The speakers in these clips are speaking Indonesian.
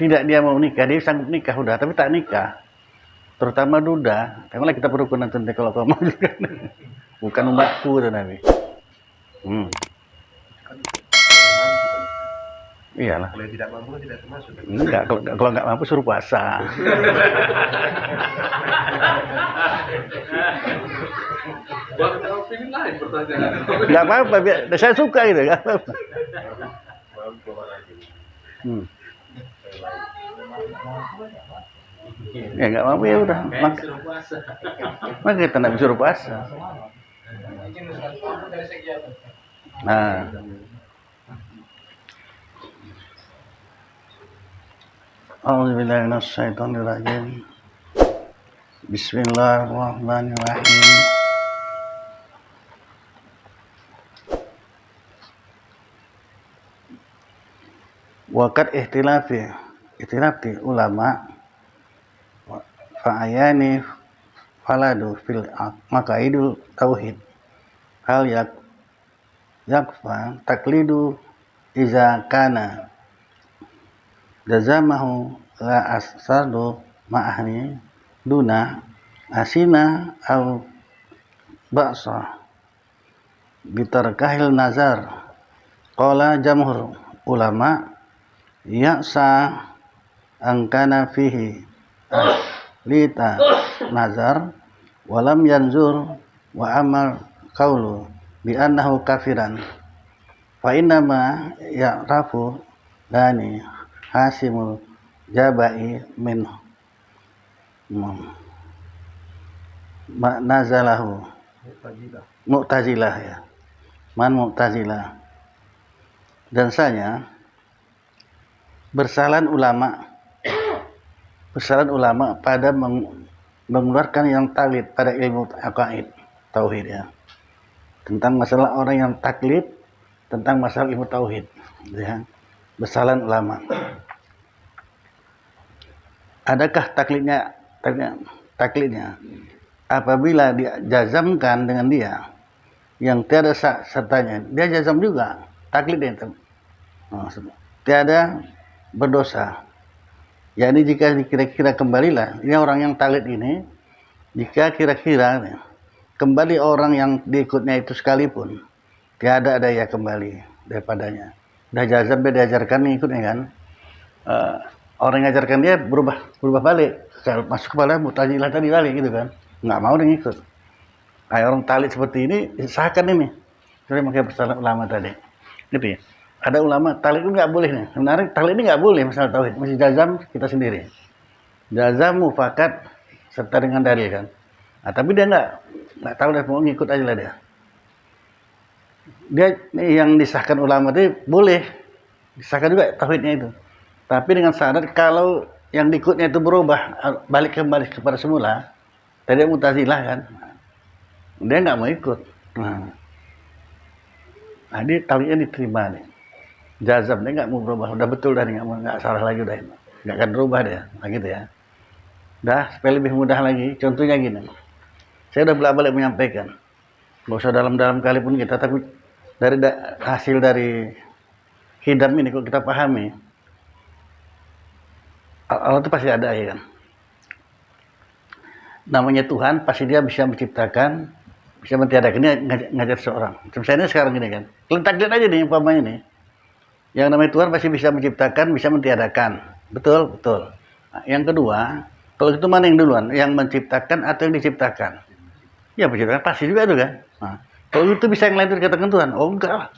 tidak dia mau nikah, dia sanggup nikah udah, tapi tak nikah. Terutama duda, karena kita berukuran nanti kalau kamu juga. Bukan umatku tuh Nabi. Iyalah. Kalau tidak mampu tidak termasuk. Enggak, kalau nggak mampu suruh puasa. Nggak apa-apa, saya suka gitu, nggak apa-apa. Ya nggak mampu ya udah. Maka kita nggak disuruh puasa. Nah. A'udzubillahi minasyaitonir rajim. Bismillahirrahmanirrahim. Waqad ihtilafi ulama fa'ayani faladu fil maqaidul tauhid hal yakfa taklidu iza kana jazamahu la asadu ma'ahni duna asina au ba'sa bitarkahil nazar qala jamhur ulama ya'sa angkana fihi lita nazar walam yanzur wa amal qawlu bi annahu kafiran fa innama ya'rafu dani hasimul jabai min nazalahu mu'tazilah ya mu'tazilah dan saya bersalahan ulama pada mengeluarkan yang taklid pada ilmu aqaid tauhid ya, tentang masalah orang yang taklid tentang masalah ilmu tauhid ya, bersalahan ulama. Adakah taklidnya apabila dia jazamkan dengan dia yang tiada sertanya, dia jazam juga taklidnya itu tiada berdosa. Jadi jika kira-kira kembalilah, ini orang yang taklid ini, jika kira-kira kembali orang yang diikutnya itu sekalipun, tiada daya kembali daripadanya. Dah jazam dia diajarkan ikutnya kan, orang yang ajarkan dia berubah balik, masuk kepala Mu'tazilah tadi balik gitu kan, nggak mau dia ngikut. Orang taklid seperti ini sahkan ini, jadi makanya bersalah ulama tadi, gitu ya. Ada ulama taklid itu nggak boleh nih. Sebenarnya taklid ini nggak boleh masalah tauhid, mesti jazam kita sendiri. Jazam mufakat serta dengan dalil kan. Nah, tapi dia nggak tahu dia mau ngikut aja lah dia. Dia yang disahkan ulama itu boleh disahkan juga tauhidnya itu. Tapi dengan syarat kalau yang diikutnya itu berubah balik kembali kepada semula, tadi Mu'tazilah kan. Dia nggak mau ikut. Nah, dia taklidnya diterima nih. Jazam dia nggak mau berubah, udah betul dah, nggak salah lagi udah, nggak akan berubah dia, nah, gitu ya. Dah supaya lebih mudah lagi, contohnya gini, saya udah bolak-balik menyampaikan, nggak usah dalam-dalam kali pun kita, tapi dari hasil dari hidam ini kalau kita pahami, Allah itu pasti ada ya kan. Namanya Tuhan pasti dia bisa menciptakan, bisa mentiadakan. Ini ngajar seorang. Misalnya sekarang gini kan, takdir aja nih umpamanya nih. Yang namanya Tuhan pasti bisa menciptakan, bisa mentiadakan. Betul. Nah, yang kedua, kalau itu mana yang duluan? Yang menciptakan atau yang diciptakan? Ya menciptakan pasti juga itu kan. Nah, kalau itu bisa yang lain itu dikatakan Tuhan? Oh enggak lah.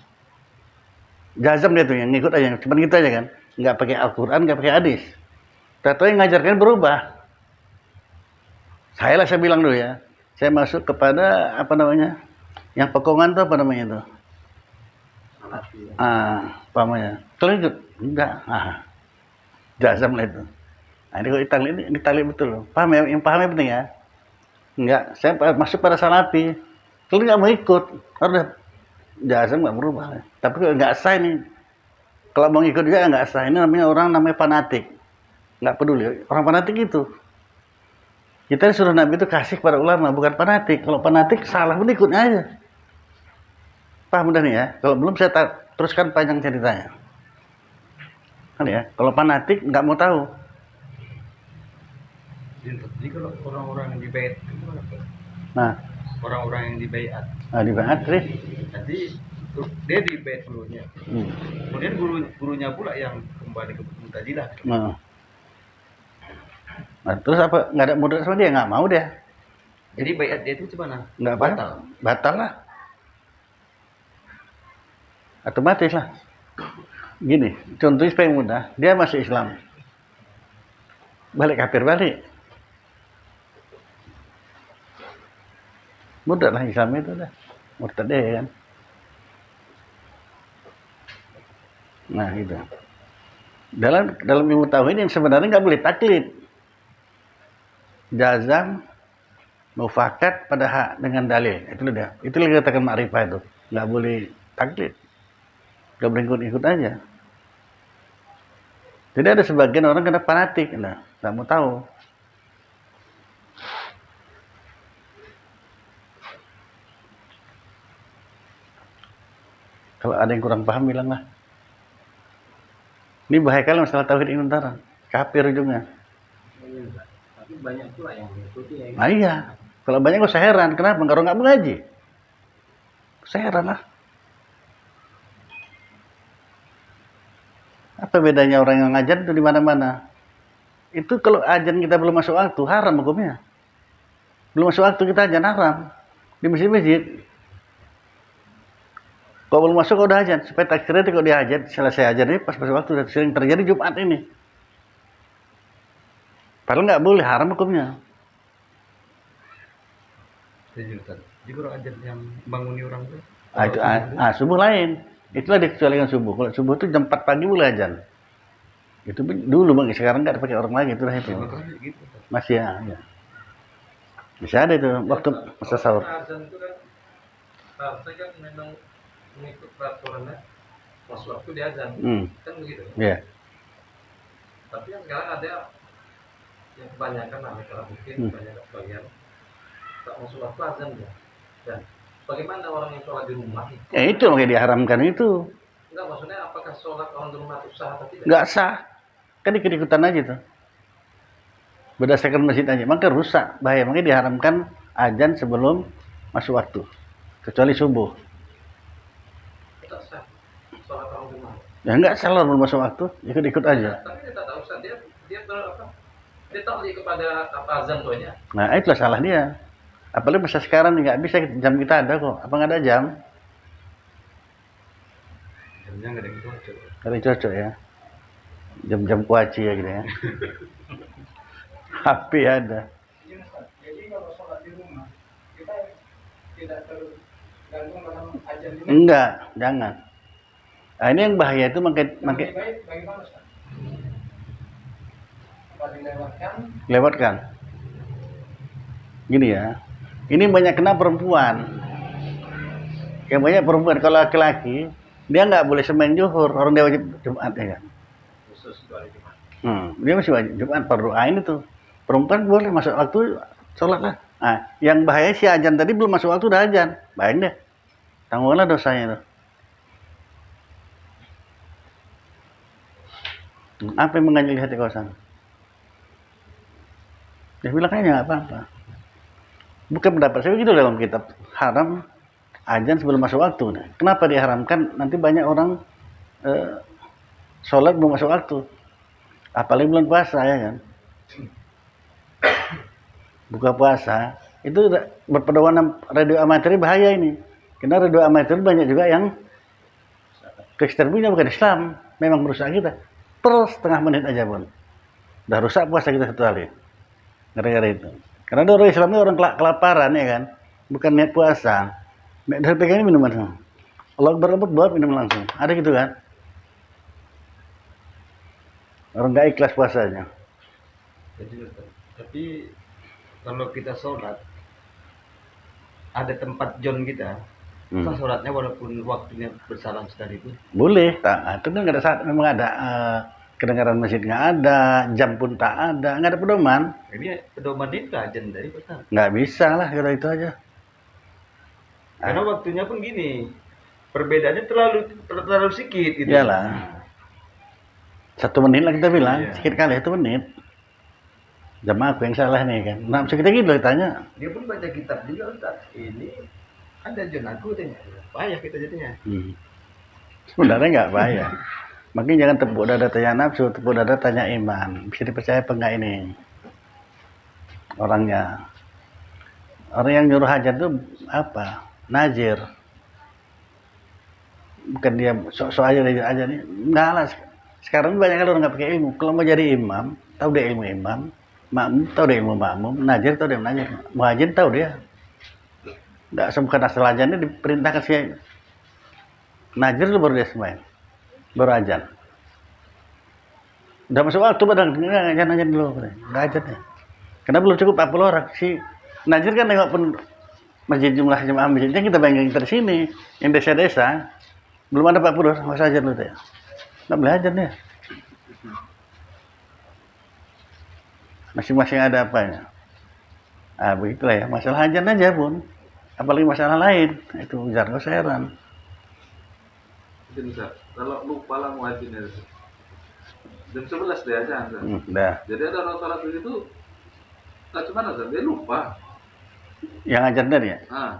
Jazam dia tuh yang ngikut aja, cuma gitu aja kan. Nggak pakai Al-Quran, nggak pakai hadis. Tato yang ngajarkan berubah. Saya bilang dulu ya. Saya masuk kepada apa namanya? Yang pekongan tuh apa namanya itu? Pamannya. Kalau ikut enggak. Jazam lah itu. Nah, ini taklid betul. Paham ya? Yang paham yang penting ya. Enggak, saya masuk pada salafi. Kalau nggak mau ikut, harus jazam nggak berubah. Tapi kalau nggak sah ini, kalau mau ikut juga nggak sah. Ini namanya fanatik. Nggak peduli. Orang fanatik itu. Kita disuruh Nabi itu kasih kepada ulama, bukan fanatik. Kalau fanatik salah pun ikutnya aja. Paham udah nih ya? Kalau belum saya teruskan panjang ceritanya. Kan ya, kalau fanatik nggak mau tahu. Jadi kalau orang-orang yang di bait itu apa? Nah, Orang-orang yang di baiat. di banget sih. Jadi dia di bait dulunya. Kemudian gurunya pula yang kembali ke Mu'tazilah. Nah, terus apa? Nggak ada modal sama dia, nggak mau dia. Jadi baiat dia itu gimana? Nggak batal lah. Otomatis lah. Gini, contohnya supaya mudah, dia masuk Islam, balik kafir balik. Mudah lah Islam itu dah, murtad deh kan. Nah gitu. Dalam ilmu tauhid yang sebenarnya nggak boleh taklid. Jazam, mufakat pada hak dengan dalil. Itu dia. Itu yang dikatakan ma'rifah itu. Nggak boleh taklid. Nggak boleh ikut-ikut aja. Jadi ada sebagian orang kena fanatik, nah, nggak mau tahu. Kalau ada yang kurang paham bilang lah. Ini bahaya kali masalah tauhid ini ntar. Kafir ujungnya. Tapi banyak pula yang mengikuti ya. Nah iya. Kalau banyak gue heran. Kenapa? Kalau nggak mengaji. Saya heran lah. Apa bedanya orang yang ngajar itu di mana-mana? Itu kalau ajan kita belum masuk waktu, haram hukumnya. Belum masuk waktu kita ajan haram. Di masjid-masjid. Kalau belum masuk udah ajan, supaya takdirnya kalau dia ajan, selesai ajan ini pas masuk waktu, sering terjadi Jumat ini. Padahal nggak boleh, haram hukumnya. Jadi kalau ajan yang banguni orang itu? Subuh lain. Itulah dikecualikan subuh. Kalau subuh itu jam 4 pagi boleh ajan. Itu dulu bang, sekarang nggak dipakai orang lagi, itulah itu. Masih ya. Bisa ada itu waktu masa sahur. Azan itu kan harusnya kan memang mengikut peraturannya pas waktu di azan, kan begitu. Iya. Tapi yang sekarang ada yang kebanyakan karena mungkin banyak sebagian tak masuk waktu azan ya. Dan bagaimana orang yang sholat di rumah itu? Itu makanya diharamkan itu. Enggak, maksudnya apakah sholat orang di rumah itu sah atau tidak? Enggak sah. Kan ikut-ikutan aja tuh. Berdasarkan masjid aja, maka rusak, bahaya. Makanya diharamkan azan sebelum masuk waktu, kecuali subuh. Tidak sah sholat orang di rumah. Ya enggak salah belum masuk waktu, ikut-ikut aja. Tapi dia tak tahu sah, dia dia tahu kepada azan tuanya. Nah itulah salah dia. Apalagi masa sekarang nggak bisa, jam kita ada kok. Apa nggak ada jam? Jamnya nggak ada yang cocok. Nggak ada yang cocok ya. Jam-jam kuaci ya gitu ya. HP ada. Jadi kalau sholat di rumah kita tidak terganggu dalam azan ini. Enggak, jangan. Nah ini yang bahaya itu makai. Bagaimana Ustaz? Apa Lewatkan. Gini ya. Ini banyak kena perempuan. Yang banyak perempuan. Kalau laki-laki dia nggak boleh sembahyangan zuhur. Orang dia wajib Jumat ya kan. Khusus hari Jumat. Dia masih wajib Jumat berdoain itu. Perempuan boleh masuk waktu sholat lah. Nah, yang bahaya si ajan tadi belum masuk waktu udah ajan. Bayang deh. Tanggunganlah dosanya itu. Apa yang mengganjil hati kosong? Dia bilang kayaknya nggak apa-apa. Bukan pendapat saya begitu dalam kitab. Haram ajan sebelum masuk waktu. Nah, kenapa diharamkan? Nanti banyak orang sholat belum masuk waktu. Apalagi bulan puasa ya kan. Buka puasa itu berpedoman radio amatir bahaya ini. Karena radio amatir banyak juga yang keekstremisnya bukan Islam, memang merusak kita. Per setengah menit aja pun udah rusak puasa kita satu hari. Gara-gara itu. Karena orang Islam itu orang kelaparan ya kan, bukan niat puasa. Dari pegangnya minuman. Allah berlembut buat minum langsung. Ada gitu kan? Orang nggak ikhlas puasanya. Tapi kalau kita sholat ada tempat John kita, kita sholatnya walaupun waktunya bersalam sekalipun. Boleh, itu kan nggak ada saat, memang ada kedengaran masjid nggak ada, jam pun tak ada, nggak ada pedoman. Ini pedoman itu ajan dari pertama. Nggak bisa lah kalau itu aja. Karena waktunya pun gini, perbedaannya terlalu sedikit gitu. Iyalah. 1 menit lah kita bilang, Iya. sedikit kali 1 menit. Jamaah aku yang salah nih kan. Nah, kita gitu ditanya. Dia pun baca kitab juga Ustaz. Ini ada jen aku tanya. Payah kita jadinya. Sebenarnya nggak bahaya. Makanya jangan tepuk dada tanya nafsu, tepuk dada tanya iman. Bisa dipercaya apa enggak ini orangnya. Orang yang nyuruh hajat itu apa? Nazir. Bukan dia sok-sok aja nih. Enggak lah. Sekarang banyak orang nggak pakai ilmu. Kalau mau jadi imam, tahu dia ilmu imam. Makmum tahu dia ilmu makmum. Nazir tahu dia nazir. Muhajir tahu dia. Nggak bukan asal ajannya diperintahkan si nazir itu baru dia sembahyang. Baru ajan. Udah masuk waktu padahal nggak ajan dulu. Nggak ajan ya. Karena belum cukup 40 orang. Si nazir kan nengok pun masjid jumlah jemaah masjidnya kita bayangin dari sini. Yang desa-desa belum ada 40 orang. Masa ajan dulu ya. Nggak boleh ajan ya. Masing-masing ada apanya. Ah begitulah ya. Masalah ajan aja pun. Apalagi masalah lain. Itu jangan usah heran. Mungkin bisa. Kalau lupa lah muadzinnya itu. Jam 11 dia aja. Dah. Jadi ada orang sholat itu tak cuma ada, dia lupa. Yang ajar tadi ya. Ah,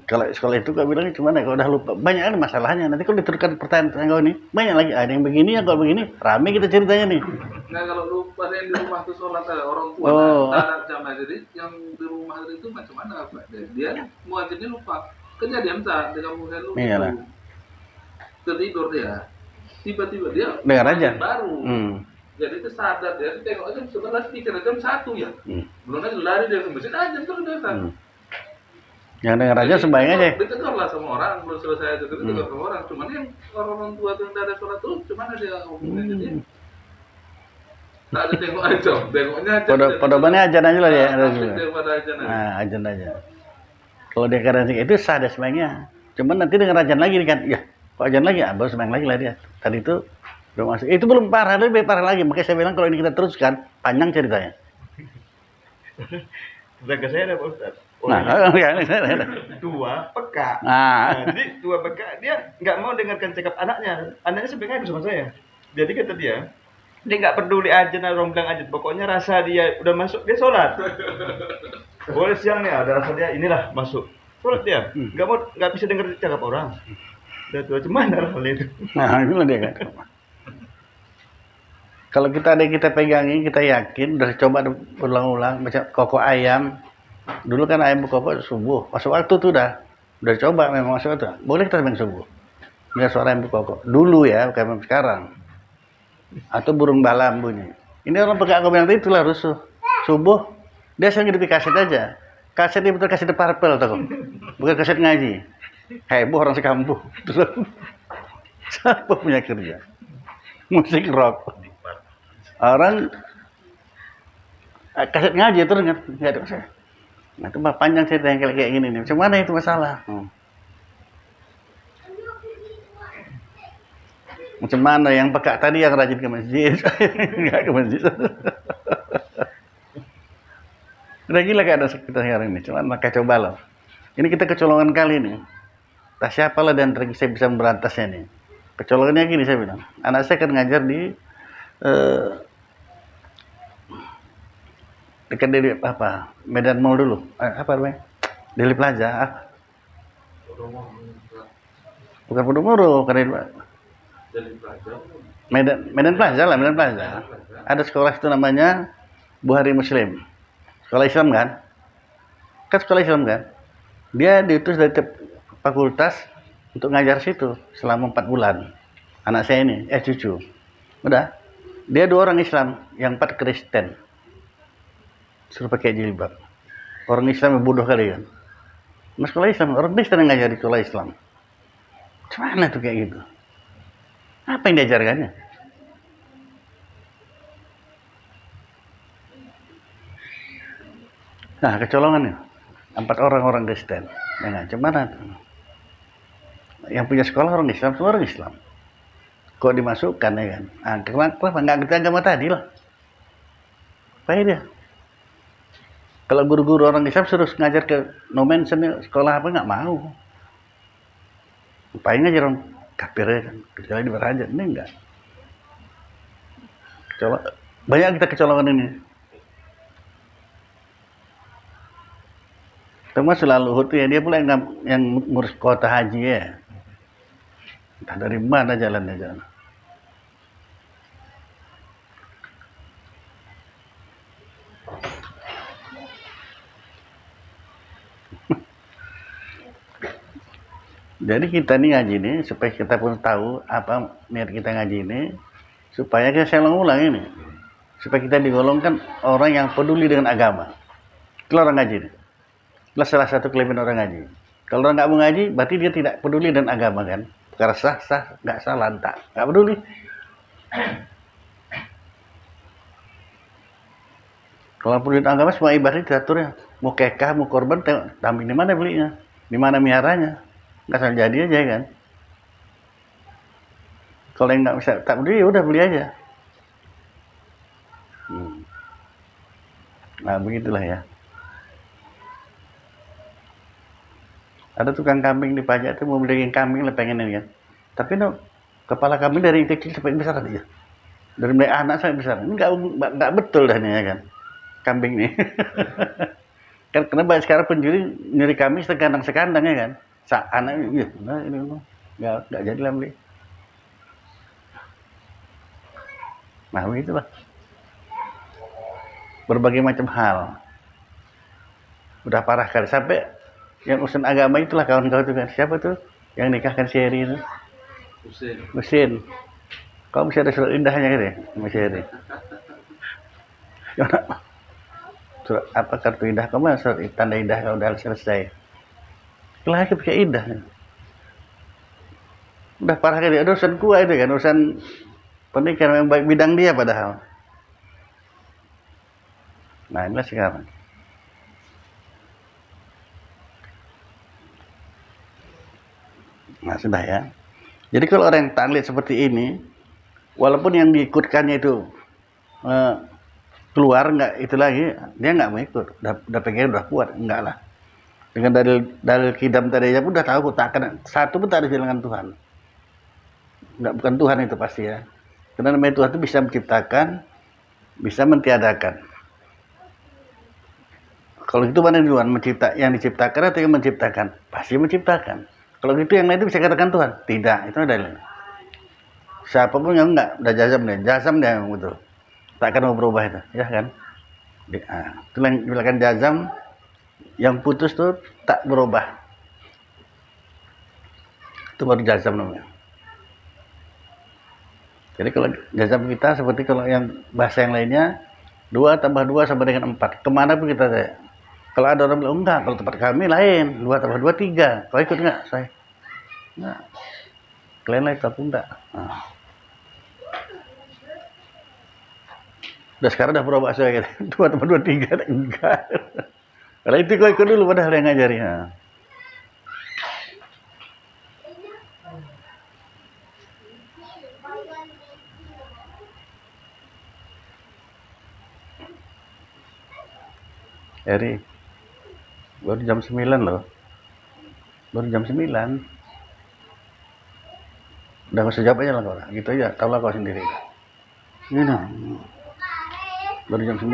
Kalau sekolah itu kau bilang cuma kalau udah lupa banyak kan masalahnya. Nanti kalau diteruskan pertanyaan kau ini banyak lagi. Ada yang begini, yang kalau begini rame kita ceritanya nih. nggak kalau lupa yang di rumah tuh sholat ada orang tua, Oh. ada jamaah jadi yang di rumah itu macam mana apa? Dia muadzinnya lupa. Kejadian saat di kampung saya lupa. Iyalah. Tertidur dia. Tiba-tiba dia Dengar aja. baru. Jadi itu sadar dia tengok aja 11 pikir jam 1 ya. Belum aja lari dia ke masjid aja terus dia kan. Yang dengar aja sembahyang aja. Ditegur lah sama orang, belum selesai itu ditegur sama orang. Cuman yang orang tua tuh yang ada sholat tuh, cuman dia ngomongin aja dia. Tak ada tengok aja, tengoknya aja. Podobannya ajan aja lah dia. Daripada aja nanti. Nah, ajan aja. Kalau dia kadang itu sah dia sembahyangnya. Cuman nanti dengan ajan lagi kan, ya kok ajan lagi, baru sembahyang lagi lah dia. Tadi itu belum masuk. Itu belum parah, lebih parah lagi. Makanya saya bilang kalau ini kita teruskan, panjang ceritanya. Tetangga saya ada Pak Ustaz. Nah, ya, Tua peka. nah, Jadi tua peka dia nggak mau dengarkan cakap anaknya. Anaknya sebenarnya bersama saya. Jadi kata dia nggak peduli aja orang bilang aja. Pokoknya rasa dia udah masuk dia sholat. Boleh siang nih ada rasa dia inilah masuk sholat dia. Nggak bisa dengar cakap orang. Udah tua cuman hal itu. nah itulah dia kan. Kalau kita ada yang kita pegangin, kita yakin, udah coba ulang-ulang, macam kokok ayam. Dulu kan ayam berkokok subuh, masuk waktu tuh udah coba memang masuk waktu. Boleh kita main subuh. Biar suara ayam berkokok. Dulu ya, bukan sekarang. Atau burung balam bunyi. Ini orang pegang aku bilang itulah rusuh. Subuh, dia sering di kaset aja. Kaset ini betul kaset parpel tau, bukan kaset ngaji. Heboh orang sekampung. Terus siapa punya kerja? Musik rock. Orang kaset ngaji terus nggak ada saya. Nah itu panjang cerita yang kayak gini nih. Macam mana itu masalah? Macam mana yang peka tadi yang rajin ke masjid, nggak ke masjid. Udah gila keadaan kita sekarang ini. Cuman maka coba loh. Ini kita kecolongan kali nih. Tak siapalah dan saya bisa memberantasnya nih. Kecolongannya gini saya bilang. Anak saya kan ngajar di dekat dari apa Medan Mall dulu apa namanya Deli Plaza bukan Podomoro karena Medan Plaza lah Medan Plaza ada sekolah itu namanya Buhari Muslim sekolah Islam kan sekolah Islam kan dia diutus dari fakultas untuk ngajar situ selama 4 bulan anak saya ini cucu udah dia 2 orang Islam yang 4 Kristen suruh pakai jilbab. Orang Islam yang bodoh kali kan. Mas sekolah Islam, orang Kristen yang ngajar di sekolah Islam. Gimana tuh kayak gitu? Apa yang diajarkannya? Nah, kecolongannya 4 orang Kristen. Ya, gimana tuh? Yang punya sekolah orang Islam, semua orang Islam. Kok dimasukkan ya kan? Nah, kenapa? Nggak ngerti agama tadi lah. Apa dia? Kalau guru-guru orang Islam suruh ngajar ke no mention sekolah apa nggak mau. Ngapain ngajar orang kafir ya kan? Kecuali di Beraja, ini enggak. Banyak kita kecolongan ini. Termasuk Luhut ya, dia pula yang ngurus kota haji ya. Entah dari mana jalannya jalan. Jadi kita nih ngaji ini supaya kita pun tahu apa niat kita ngaji ini, supaya kita ulang ini, supaya kita digolongkan orang yang peduli dengan agama. Kalau orang ngaji ini, itulah salah satu kelebihan orang ngaji. Kalau orang nggak mau ngaji, berarti dia tidak peduli dengan agama kan? Perkara sah, nggak sah, lantak, nggak peduli. Kalau peduli dengan agama, semua ibadah diatur ya. Mau kekah, mau korban, tapi di mana belinya, di mana miaranya, nggak asal jadi aja kan? Kalau yang nggak bisa tak peduli, ya udah beli aja. Nah begitulah ya. Ada tukang kambing di pajak itu mau beli kambing lah pengen ini kan. Tapi no, kepala kambing dari kecil sampai besar aja. Dari mulai anak sampai besar. Ini nggak betul dah nih ya kan. Kambing nih. Kan karena banyak sekarang penjuri nyuri kambing sekandang ya kan. Anak iya, nah ini nggak jadi lah beli. Nah begitulah. Berbagai macam hal. Udah parah kali sampai yang urusan agama itulah kawan-kawan itu kan. Siapa tuh yang nikahkan Syeri itu? Husin. Kau bisa ada surat indahnya gitu ya sama Syeri. Surat apa kartu indah kamu? Surat tanda indah kalau udah selesai. Kelahir bisa indah. Udah parah kali. Ada urusan kuah itu kan, urusan pernikahan yang baik bidang dia padahal. Nah inilah sekarang. Nah sudah ya. Jadi kalau orang yang taklid seperti ini, walaupun yang diikutkannya itu keluar nggak itu lagi, dia nggak mau ikut. Udah pengen udah kuat, enggak lah. Dengan dalil kidam tadi aja udah tahu takkan satu pun tak ada jalan Tuhan. Nggak bukan Tuhan itu pasti ya. Karena namanya Tuhan itu bisa menciptakan, bisa mentiadakan. Kalau itu mana duluan yang diciptakan atau yang menciptakan? Pasti menciptakan. Kalau gitu yang lain itu bisa katakan Tuhan? Tidak, itu dalil. Siapapun yang enggak, udah jazam dia yang betul. Tak akan mau berubah itu, ya kan? Itu yang dibilang jazam, yang putus tuh tak berubah. Itu baru jazam namanya. Jadi kalau jazam kita seperti kalau yang bahasa yang lainnya 2 tambah 2 sama dengan 4. Kemana pun kita saya. Kalau ada orang bilang enggak, kalau tempat kami lain 2 tambah 2 3. Kau ikut enggak? Saya enggak. Kalian lain tapi enggak. Nah. Udah sekarang udah berubah saya gitu. 2 tambah 2 3 enggak. Kalau itu kau ikut dulu padahal yang ngajari. Nah. Eri, baru jam 9 loh. Baru jam 9. Udah gak usah jawab aja lah kau. Gitu aja, tahu lah kau sendiri. Ini nah. Baru jam 9.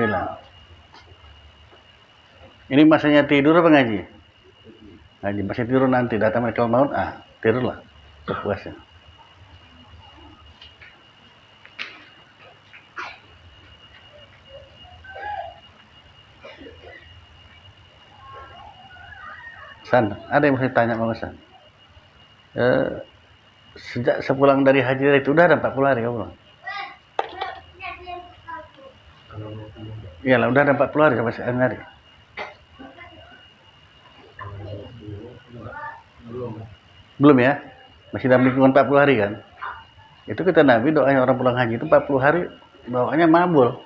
Ini masanya tidur apa ngaji? Ngaji, masih tidur nanti. Datang malaikat maut, tidurlah. Berpuasa. San, ada yang mau saya tanya sama San? Sejak sepulang dari haji itu udah ada 40 hari kamu pulang? Iyalah, udah ada 40 hari sampai sekarang hari. Belum ya? Masih dalam lingkungan 40 hari kan? Itu kata Nabi doanya orang pulang haji itu 40 hari doanya mabul.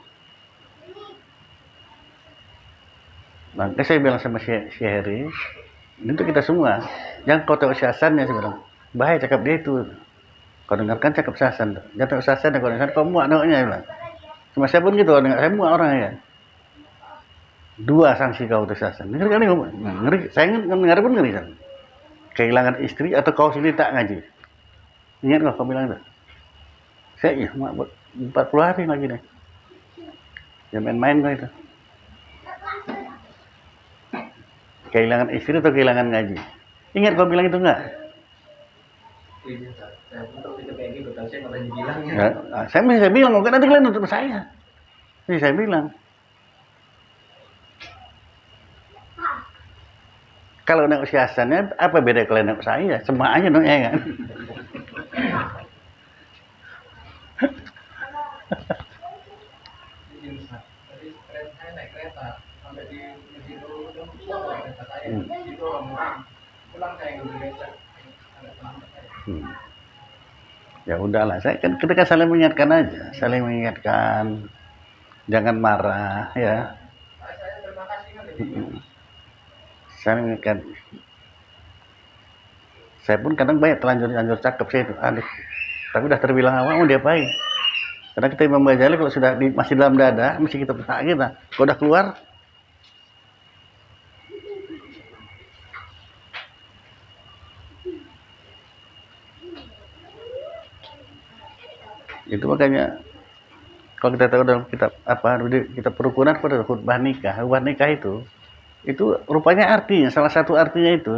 Maka saya bilang sama Syahri, itu kita semua, jangan kau tahu syasannya sih bilang, bahaya cakap dia itu. Kau dengarkan cakap syasan, jangan tahu syasan kau dengarkan, kau muak namanya bilang. Cuma saya pun gitu, saya muak orangnya kan. 2 sanksi kau untuk syasan. Ngeri kali ngeri, saya dengar pun ngeri kan. Kehilangan istri atau kau sendiri tak ngaji. Ingat kau bilang itu. Saya iya, 40 hari lagi nih. Ya main-main kok itu. Kehilangan istri atau kehilangan ngaji? Ingat kau bilang itu enggak? Iya, saya pun tapi kayak gitu kan saya malah dibilang Ya, saya bilang, mungkin nanti kalian nutup saya. Jadi saya bilang, kalau nengok si Hasannya, apa beda kalian nengok saya? Sama aja dong, ya kan? Tadi saya naik kereta sampai di dulu udah kereta saya itu orang pulang kayak gitu kereta agak terlambat saya. Ya udahlah, kita kan saling mengingatkan aja, saling mengingatkan, jangan marah ya, Saya terima kasih kan jadi saling mengingatkan. Saya pun kadang banyak terlanjur cakep saya itu, aduh, tapi udah terbilang awal mau diapain? Karena kita Imam Ghazali kalau sudah masih dalam dada, mesti kita petak kita. Kalau udah keluar, itu makanya kalau kita tahu dalam kitab kita perukunan pada khutbah nikah itu rupanya artinya salah satu artinya itu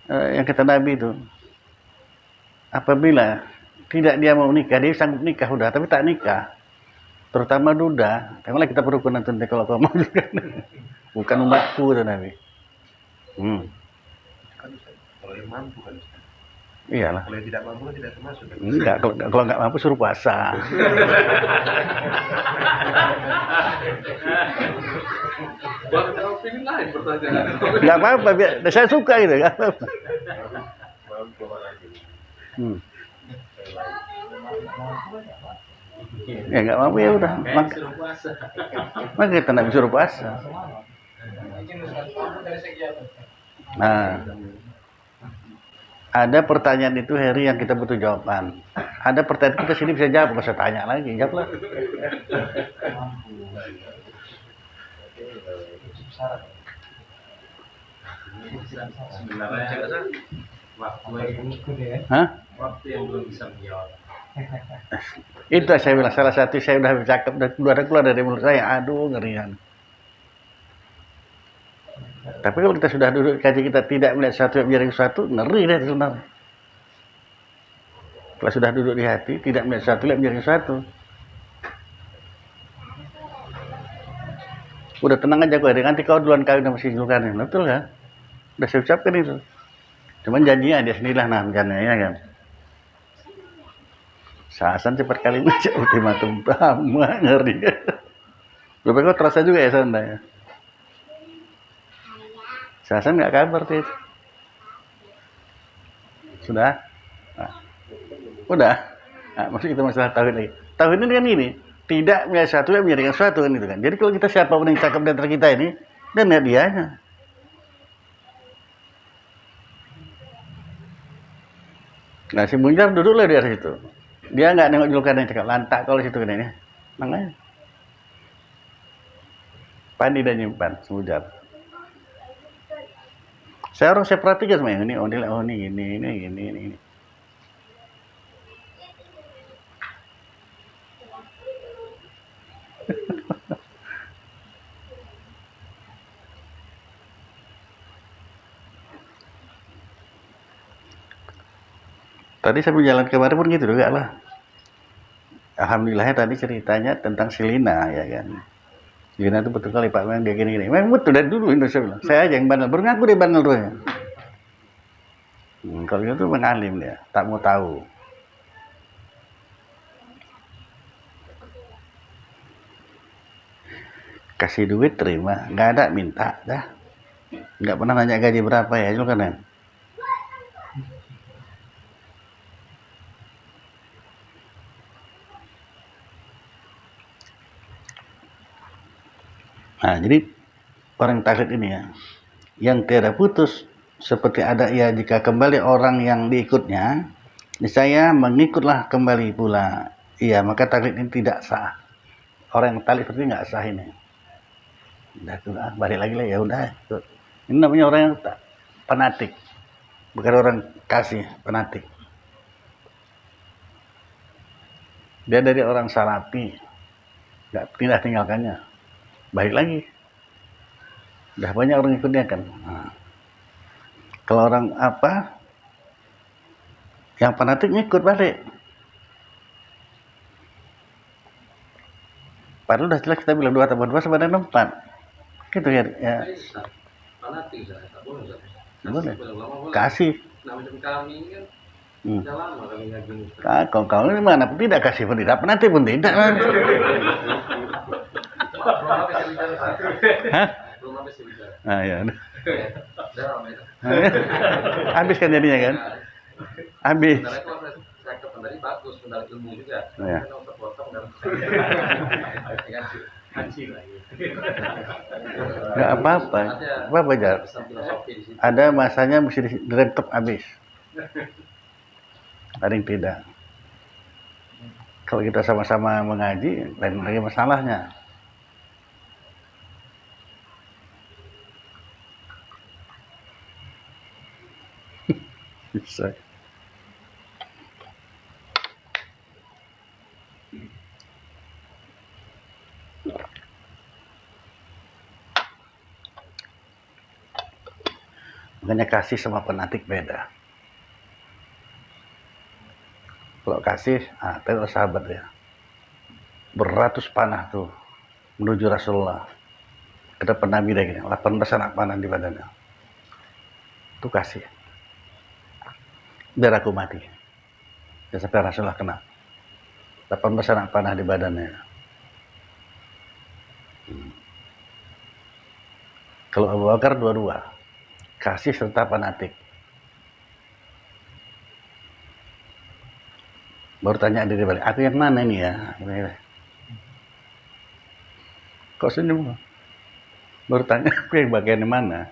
yang kata Nabi itu, apabila tidak dia mau nikah, dia sanggup nikah udah tapi tak nikah, terutama duda, tengoklah kita perukunan nanti kalau kau mau juga bukan umatku kata Nabi. Kalau yang mampu kan, Iyalah. kalau yang tidak mampu kan tidak termasuk kan? Enggak, kalau nggak mampu suruh puasa. buat kalau pilih lain pertanyaan. Nggak apa-apa, saya suka gitu, nggak apa-apa. Mampu lagi. Ya nggak mampu ya udah. Suruh puasa. Maka kita nggak disuruh puasa. Nah, ada pertanyaan itu Heri yang kita butuh jawaban. Ada pertanyaan kita sini bisa jawab, nggak usah tanya lagi, jawablah. Sebenarnya Hah? waktu yang belum bisa menjawab. Itu saya bilang salah satu saya udah bercakap dan keluar dari mulut saya, aduh ngerian. Tapi kalau kita sudah duduk kaji kita tidak melihat satu yang menjadi satu, ngeri deh sebenarnya. Kalau sudah duduk di hati tidak melihat satu yang menjadi satu. Udah tenang aja kok, nanti kau duluan kawin sama si Zulkarnain, betul kan? Udah saya ucapkan itu. Cuman janjinya dia sendirilah nah rencananya ya kan. Hasan cepat kali ngajak ultimatum Brahma, ngeri. Berapa kau terasa juga ya Sanda ya? Hasan nggak kabar tuh itu. Sudah? Nah, udah? Nah, maksud kita masalah tauhid lagi. Tauhid ini kan ini, tidak melihat satu yang menjadikan suatu kan itu kan. Jadi kalau kita siapa pun yang cakap di antara kita ini, dan lihat dianya. Nah si Munjar duduklah di situ. Dia nggak nengok Zulkarnain cakap lantak kalau situ kan ini. Makanya Pandi dan nyimpan si Munjar. Saya perhatikan semua ini, ini. Tadi saya berjalan kemarin pun gitu juga lah. Alhamdulillahnya tadi ceritanya tentang Silina ya kan. Silina itu betul kali Pak memang dia gini-gini. Memang betul dari dulu Indonesia bilang. Saya aja yang bandel, baru ngaku dia bandel tuh ya. Kalau itu mengalim dia, tak mau tahu. Kasih duit terima, nggak ada minta dah. Nggak pernah nanya gaji berapa ya itu kan. Nah, jadi orang taklid ini ya, yang tiada putus seperti ada ia jika kembali orang yang diikutnya, niscaya mengikutlah kembali pula. Iya, maka taklid ini tidak sah. Orang yang taklid seperti nggak sah ini. Udah, balik lagi lah ya udah. Ini namanya orang yang fanatik, bukan orang kasih, fanatik. Dia dari orang Salafi, nggak pindah tinggalkannya, balik lagi. Udah banyak orang ikutnya kan. Nah, kalau orang apa yang fanatik ngikut balik. Padahal udah jelas kita bilang 2 tambah 2 sama dengan 4. Gitu ya. Ya. Fanatik saya, tak boleh Ustaz. Boleh. Ulama boleh. Kasih. Nah macam kami ini kan sudah lama kami ngaji Ustaz. Ah, kau ini mana pun tidak kasih pun tidak, nanti pun tidak. Belum habis bicara Ustaz. Hah? Belum habis bicara. Ah ya. Udah lama itu. Habis kan jadinya kan? Habis. Sebenarnya kalau saya ke tadi bagus, benar ilmu juga. Ya. Karena untuk potong dan haji lagi. Nggak apa-apa. Apa aja. Ada masanya mesti direntep habis. Ada yang tidak. Kalau kita sama-sama mengaji, lain lagi masalahnya. Bisa. Makanya kasih sama fanatik beda. Kalau kasih, tengok sahabat ya. Beratus panah tuh menuju Rasulullah. Ke depan Nabi deh gini, 18 anak panah di badannya. Itu kasih. Biar aku mati. Ya sampai Rasulullah kena. 18 anak panah di badannya. Kalau Abu Bakar 22. Kasih serta fanatik. Baru tanya diri balik, aku yang mana ini ya? Kok senyum? Baru tanya, aku yang bagian mana?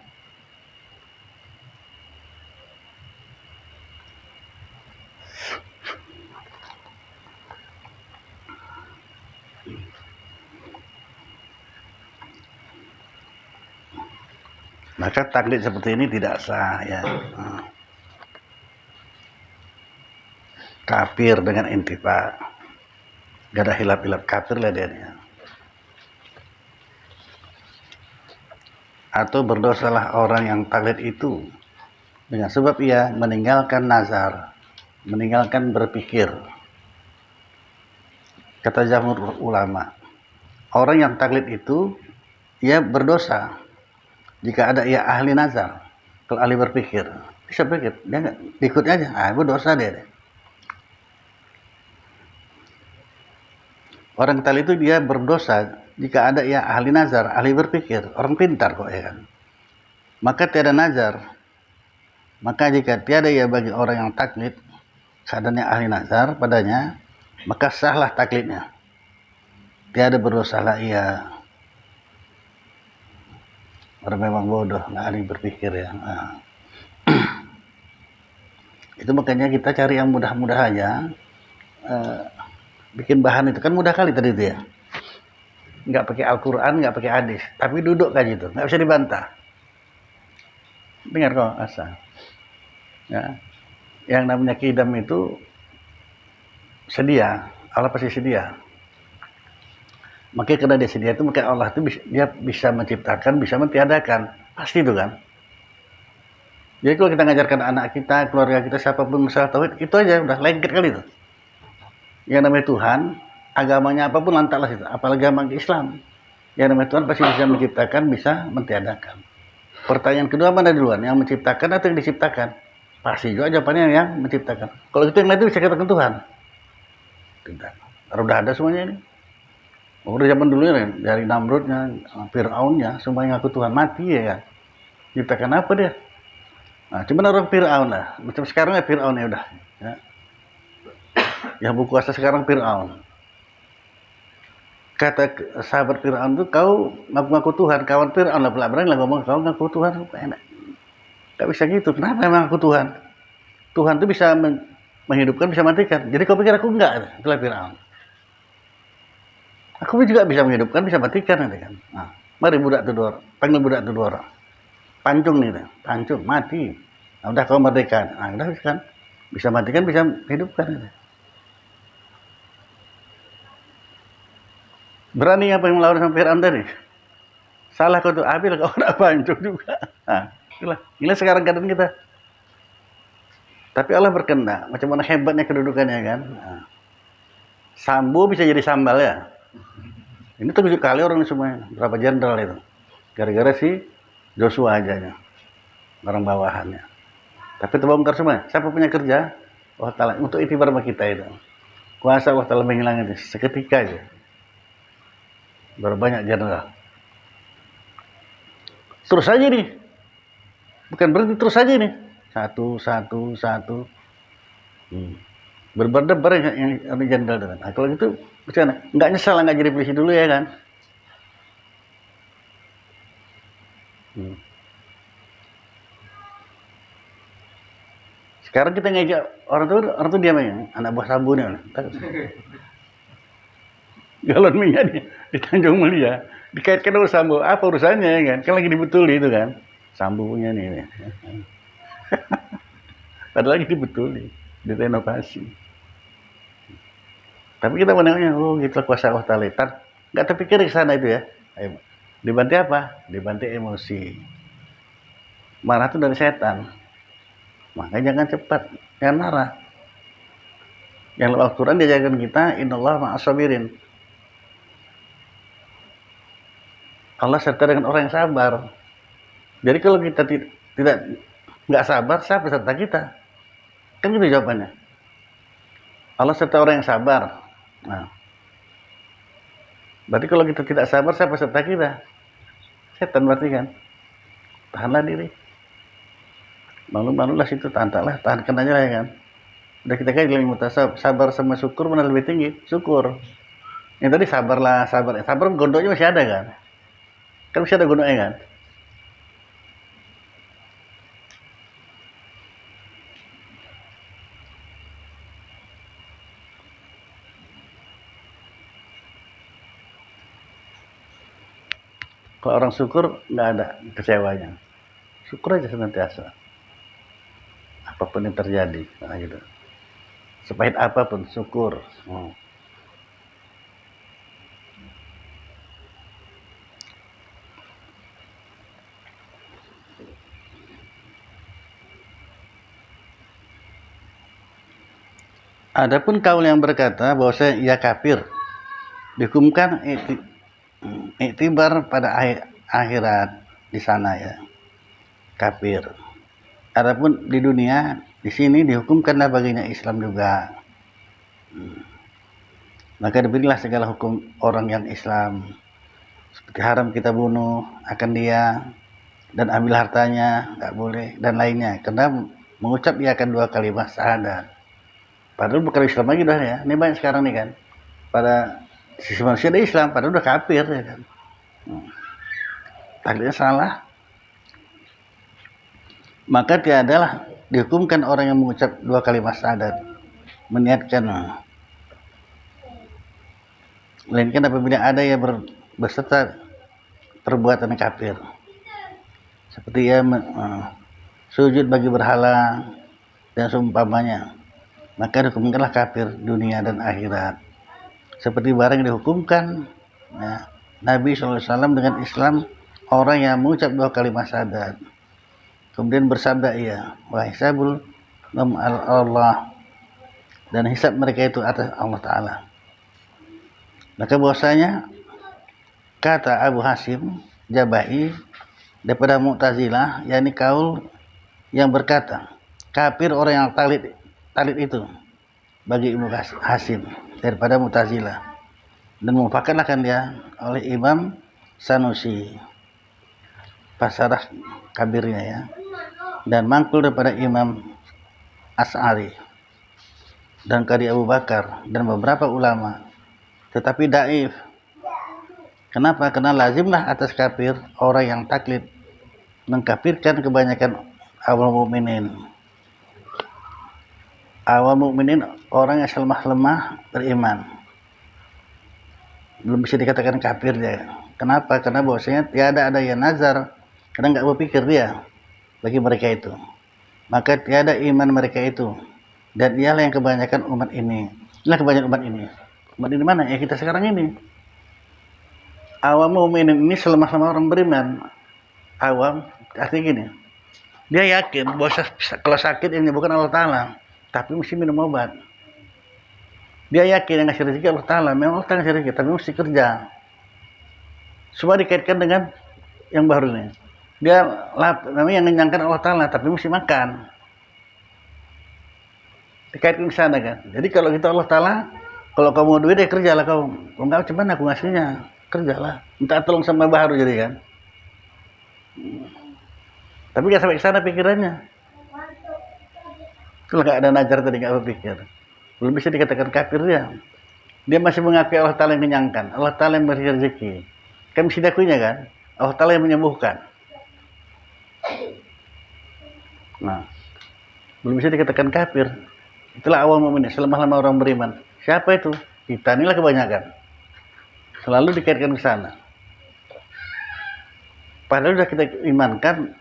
Maka taklid seperti ini tidak sah ya. Kafir dengan intifa. Gak ada hilaf-hilaf kafir lah dia. Atau berdosalah orang yang taklid itu dengan sebab ia meninggalkan nazar, meninggalkan berpikir. Kata jamhur ulama, orang yang taklid itu ia berdosa jika ada ia ahli nazar. Kalau ahli berpikir, bisa pikir, dia nggak ikut aja, itu dosa dia. Orang taklid itu dia berdosa jika ada ia ahli nazar, ahli berpikir, orang pintar kok ya kan. Maka tiada nazar. Maka jika tiada ia bagi orang yang taklid keadaannya ahli nazar padanya, maka sahlah taklidnya. Tiada berdosalah ia. Orang memang bodoh, nggak ahli berpikir ya. Itu makanya kita cari yang mudah-mudah aja. Bikin bahan itu kan mudah kali tadi itu ya. Nggak pakai Al-Quran, nggak pakai hadis, tapi duduk kan gitu, nggak bisa dibantah. Dengar kok asal. Ya. Yang namanya kidam itu sedia, Allah pasti sedia. Makanya karena dia sedia itu, maka Allah itu dia bisa menciptakan, bisa mentiadakan, pasti itu kan. Jadi kalau kita ngajarkan anak kita, keluarga kita, siapapun masalah tauhid, itu aja udah lengket kali itu. Yang namanya Tuhan, agamanya apapun lantaklah itu, apalagi agama Islam. Yang namanya Tuhan pasti bisa menciptakan, bisa mentiadakan. Pertanyaan kedua, mana duluan, yang menciptakan atau yang diciptakan? Pasti juga jawabannya yang menciptakan. Kalau itu yang lain itu bisa katakan Tuhan. Tidak. Udah ada semuanya ini. Udah zaman dulu ya, dari Namrudnya, Fir'aunnya, semuanya ngaku Tuhan, mati ya kan. Ciptakan apa dia? Nah, cuman orang Fir'aun lah. Macam sekarang ya Fir'aun ya udah. Ya. Yang berkuasa sekarang Fir'aun. Kata sahabat Fir'aun itu, kau ngaku-ngaku Tuhan, kawan Fir'aun lah, berani lah ngomong, kau ngaku Tuhan, enak. Gak bisa gitu, kenapa emang aku Tuhan? Tuhan itu bisa menghidupkan, bisa matikan. Jadi kau pikir aku enggak? Itulah Fir'aun. Aku juga bisa menghidupkan, bisa matikan nanti kan. Nah, mari budak itu dua orang, panggil budak itu dua orang. Pancung nih, pancung, mati. Nah, udah kau merdeka. Nah, udah kan, bisa matikan, bisa hidupkan. Berani apa yang melawan sama Fir'aun tadi? Salah kau tuh, Abil kau nak pancung juga. Nah, inilah sekarang keadaan kita. Tapi Allah berkehendak, macam mana hebatnya kedudukannya kan. Nah, Sambo bisa jadi sambal ya. Ini 7 kali orang semua, berapa jenderal itu. Gara-gara si Joshua aja, orang bawahannya. Tapi terbongkar semua. Siapa punya kerja? Allah Ta'ala. Untuk itibar sama kita itu. Kuasa Allah Ta'ala menghilangkan itu. Seketika aja. Berapa banyak jenderal. Terus aja nih. Bukan berhenti, terus aja nih. Satu. Berdebar yang jenderal. Nah, kalau gitu, bagaimana? Nggak nyesal nggak jadi polisi dulu ya kan? Sekarang kita ngajak orang tuh diam aja, anak buah Sambo nih. Galon minyak di Tanjung Mulia dikaitkan sama Sambo, apa urusannya ya kan? Kan lagi dibetuli itu kan, Sambo punya nih. Padahal lagi dibetuli, direnovasi. Tapi kita menengoknya, oh gitu kuasa Allah Ta'ala. Nggak terpikir ke sana itu ya. Dibanti apa? Dibanti emosi. Marah itu dari setan. Makanya jangan cepat, jangan marah. Yang lewat Al-Quran diajarkan kita, innallaha ma'as-sabirin. Allah serta dengan orang yang sabar. Jadi kalau kita nggak sabar, siapa serta kita? Kan gitu jawabannya. Allah serta orang yang sabar. Nah, berarti kalau kita tidak sabar, siapa serta kita? Setan berarti kan. Tahanlah diri. Malu-malulah situ, tahankan aja lah ya kan. Udah kita kayak ilmu mutasab, sabar sama syukur mana lebih tinggi? Syukur. Yang tadi sabar gondoknya masih ada kan? Kan masih ada gondoknya kan? Kalau orang syukur nggak ada kecewanya. Syukur aja senantiasa. Apapun yang terjadi, nah gitu. Sepahit apapun, syukur. Adapun kaul yang berkata bahwa ia kafir, dihukumkan iktibar pada akhirat di sana ya, kafir. Adapun di dunia, di sini dihukumkanlah baginya Islam juga. Maka diberilah segala hukum orang yang Islam. Seperti haram kita bunuh akan dia dan ambil hartanya, nggak boleh, dan lainnya. Karena mengucap ia akan 2 kalimat syahadat. Padahal bukan Islam lagi dah ya. Ini banyak sekarang nih kan. Pada sisi manusia ada Islam, padahal udah kafir ya kan. Taklidnya salah. Maka tiadalah dihukumkan orang yang mengucap 2 kalimat syahadat, meniatkan, melainkan apabila ada yang berserta perbuatan kafir, seperti ia sujud bagi berhala dan seumpamanya, maka dihukumkanlah kafir dunia dan akhirat, seperti barang yang dihukumkan ya, Nabi SAW dengan Islam orang yang mengucap 2 kalimat syahadat. Kemudian bersabda ia, wa hisabul Allah, dan hisab mereka itu atas Allah Ta'ala. Maka bahwasanya kata Abu Hasim Jabai daripada Mu'tazilah, yakni kaul yang berkata kafir orang yang taklid itu bagi Ibnu Hasim daripada Mu'tazilah, dan mufakatkan dia oleh Imam Sanusi Pasarah kabirnya ya, dan mangkul daripada Imam As'ari dan Qadi Abu Bakar dan beberapa ulama, tetapi daif. Kenapa? Karena lazimlah atas kafir orang yang taklid mengkafirkan kebanyakan awal mukminin. Awal mukminin orang yang lemah beriman, belum bisa dikatakan kafir dia. Kenapa? Karena bahwasanya tiada ada yang nazar, karena nggak berpikir dia bagi mereka itu, maka tiada iman mereka itu, dan ialah yang kebanyakan umat ini. Inilah kebanyakan umat ini. Umat ini mana? Ya kita sekarang ini. awam mukminin ini selemah-lemah orang beriman. Awam artinya gini, dia yakin bahwa kalau sakit yang menyembuhkan Allah Ta'ala, tapi mesti minum obat. Dia yakin yang ngasih rezeki Allah Ta'ala, memang Allah Ta'ala ngasih rezeki, tapi mesti kerja. Semua dikaitkan dengan yang baru ini. Dia namanya yang mengenyangkan Allah Ta'ala, tapi mesti makan. Dikaitkan ke sana kan. Jadi kalau kita Allah Ta'ala, kalau kamu mau duit ya kerjalah kau. Kalau enggak cuman aku ngasihnya, kerjalah. Minta tolong sama baru jadi kan. Tapi gak sampai ke sana pikirannya. Kalau gak ada najar tadi gak berpikir, belum bisa dikatakan kafir dia. Dia masih mengakui Allah Ta'ala yang mengenyangkan, Allah Ta'ala yang memberi rezeki. Kan mesti diakuinya kan, Allah Ta'ala yang menyembuhkan. Nah, belum bisa dikatakan kafir. Itulah awal mukmin, selemah-lemah orang beriman. Siapa itu? Kita inilah kebanyakan. Selalu dikaitkan ke sana. Padahal sudah kita imankan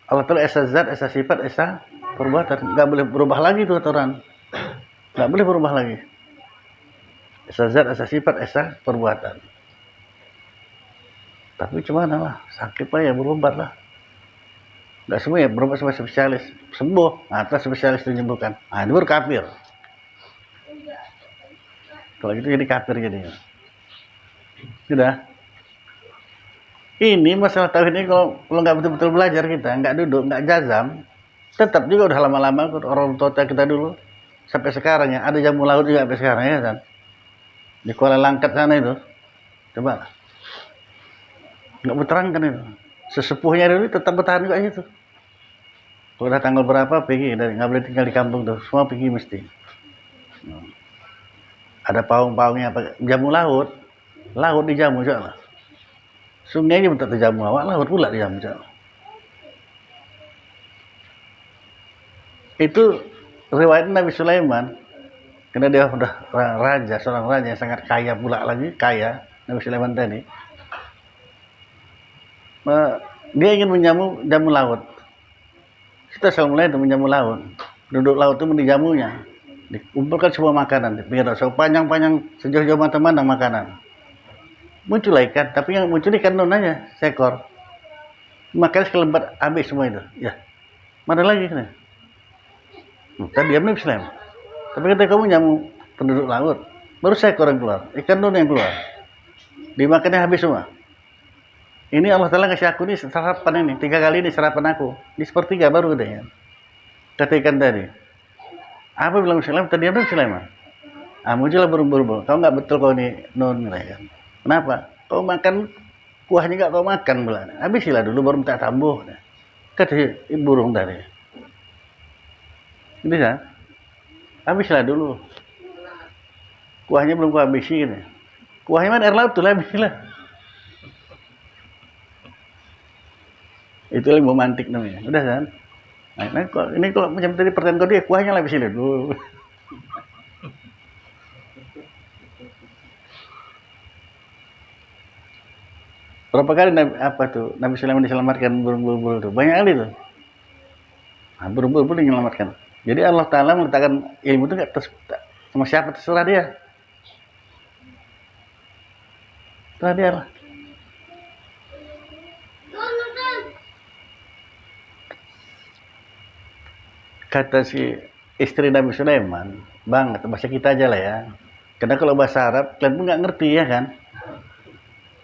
Allah Ta'ala esa zat, esa sifat, esa perbuatan. Nggak boleh berubah lagi tuh aturan. Nggak boleh berubah lagi. Esa zat, esa sifat, esa perbuatan. Tapi cuma lah, sakit lah ya berobat lah. Nggak semua ya berobat sama spesialis. Sembuh, atau spesialis menyembuhkan. Nah, itu baru kafir. Kalau gitu jadi kafir jadinya. Sudah. Ini masalah tauhid ini kalau nggak betul-betul belajar kita, nggak duduk, nggak jazam, tetap juga udah lama-lama orang tua kita dulu sampai sekarang ya ada jamu laut juga sampai sekarang ya kan. Di Kuala Langkat sana itu, coba nggak berterangkan itu. Sesepuhnya dulu tetap bertahan juga itu. Kalau udah tanggal berapa pergi, nggak boleh tinggal di kampung tuh, semua pergi mesti. Ada paung-paungnya, jamu laut dijamu juga. Sungainya pun tak terjamu, awak laut pula dijamu. Itu riwayat Nabi Sulaiman, karena dia sudah raja, seorang raja yang sangat kaya pula lagi, kaya Nabi Sulaiman tadi. Dia ingin jamu laut. Kita selalu mulai itu menjamu laut. Duduk laut itu menjamunya, dikumpulkan semua makanan, panjang-panjang sejauh-jauh mata mandang makanan. Muncul ikan, tapi yang muncul ikan non aja, seekor. Makanya sekelebat habis semua itu. Ya, mana lagi kan? Tadi diam Nabi Sulaiman. Tapi ketika kamu jamu penduduk laut, baru seekor yang keluar, ikan non yang keluar. Dimakannya habis semua. Ini Allah Ta'ala ngasih aku nih sarapan ini, 3 kali ini sarapan aku. Di sepertiga baru katanya. Kata ikan tadi. Apa bilang Sulaiman? Tadi Nabi Sulaiman. Muncullah burung-burung. Kau nggak betul kau ini non kan? Kenapa? Kau makan kuahnya nggak kau makan bulan. Habisilah dulu baru minta tambah. Kata burung tadi. Bisa? Habislah dulu. Kuahnya belum kau habisi gitu. Kuahnya mana air laut tuh habislah. Itu yang memantik namanya. Udah kan? Nah, ini kalau macam tadi pertanyaan kau dia kuahnya habisi dulu. Berapa kali Nabi Sulaiman diselamatkan burung-burung itu? Banyak kali tuh. Nah, burung-burung diselamatkan. Jadi Allah Ta'ala meletakkan ilmu itu nggak sama siapa terserah dia. Terserah dia lah. Kata si istri Nabi Sulaiman, bang, bahasa kita aja lah ya. Karena kalau bahasa Arab, kalian pun nggak ngerti ya kan.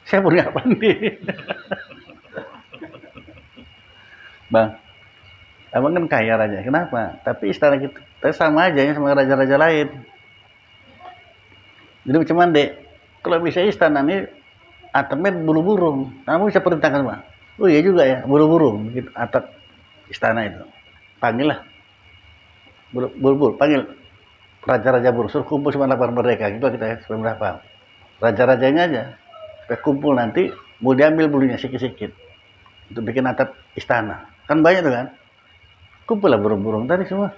Saya pun nggak pandai. Bang, abang kan kaya raja, kenapa? Tapi istana kita sama aja ya sama raja-raja lain. Jadi macam mana dek? Kalau bisa istana ini atapnya bulu burung, kamu bisa perintahkan bang. Oh iya juga ya, bulu burung, gitu, atap istana itu. Panggil lah, bulu, panggil raja-raja burung, suruh kumpul semua lapar merdeka, gitu kita ya, sebelum berapa? Raja-rajanya aja. Kumpul nanti mau diambil bulunya sikit-sikit untuk bikin atap istana kan banyak tuh kan, kumpul lah burung-burung tadi semua